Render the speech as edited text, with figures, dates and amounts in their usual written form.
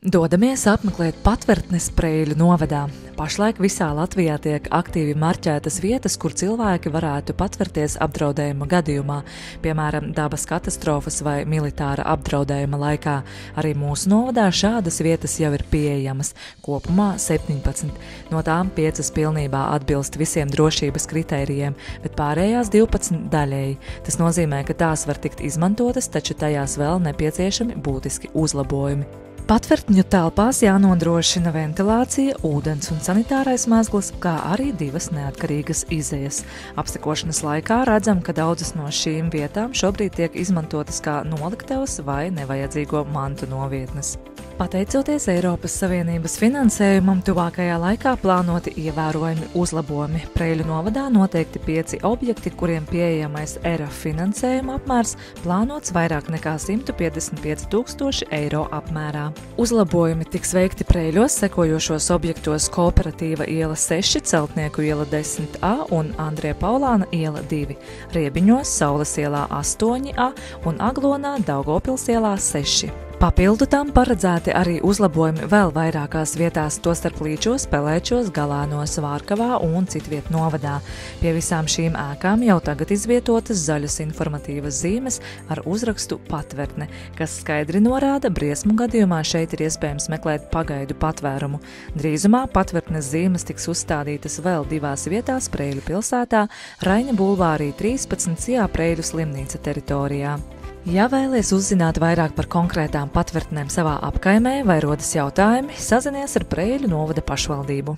Dodamies apmeklēt Patvertnes Preiļu novadā. Pašlaik visā Latvijā tiek aktīvi marķētas vietas, kur cilvēki varētu patverties apdraudējuma gadījumā, piemēram, dabas katastrofas vai militāra apdraudējuma laikā. Arī mūsu novadā šādas vietas jau ir pieejamas, kopumā 17. No tām 5 pilnībā atbilst visiem drošības kritērijiem, bet pārējās 12 daļēji. Tas nozīmē, ka tās var tikt izmantotas, taču tajās vēl nepieciešami būtiski uzlabojumi. Patvertņu telpās jānodrošina ventilācija, ūdens un sanitārais mezgls, kā arī 2 neatkarīgas izejas. Apsekošanas laikā redzam, ka daudzas no šīm vietām šobrīd tiek izmantotas kā noliktavas vai nevajadzīgo mantu novietnes. Pateicoties Eiropas Savienības finansējumam, tuvākajā laikā plānoti ievērojami uzlabojumi. Preiļu novadā noteikti 5 objekti, kuriem pieejamais ERAF finansējuma apmērs plānots vairāk nekā 155 000 eiro apmērā. Uzlabojumi tiks veikti Preiļos sekojošos objektos: Kooperatīva iela 6, Celtnieku iela 10A un Andrija Paulāna iela 2, Riebiņos Saules ielā 8A un Aglonā Daugavpils ielā 6. Papildu tam paredzēti arī uzlabojumi vēl vairākās vietās, tostarp Līčos, Pelēčos, Galānos, Vārkavā un citviet novadā. Pie visām šīm ēkām jau tagad izvietotas zaļas informatīvas zīmes ar uzrakstu Patvertne, kas skaidri norāda, briesmu gadījumā šeit ir iespējams meklēt pagaidu patvērumu. Drīzumā Patvertnes zīmes tiks uzstādītas vēl 2 vietās Preiļu pilsētā, Raņa bulvārī 13, Preiļu slimnīca teritorijā. Ja vēlies uzzināt vairāk par konkrētām patvertnēm savā apkaimē vai rodas jautājumi, sazinies ar Preiļu novada pašvaldību.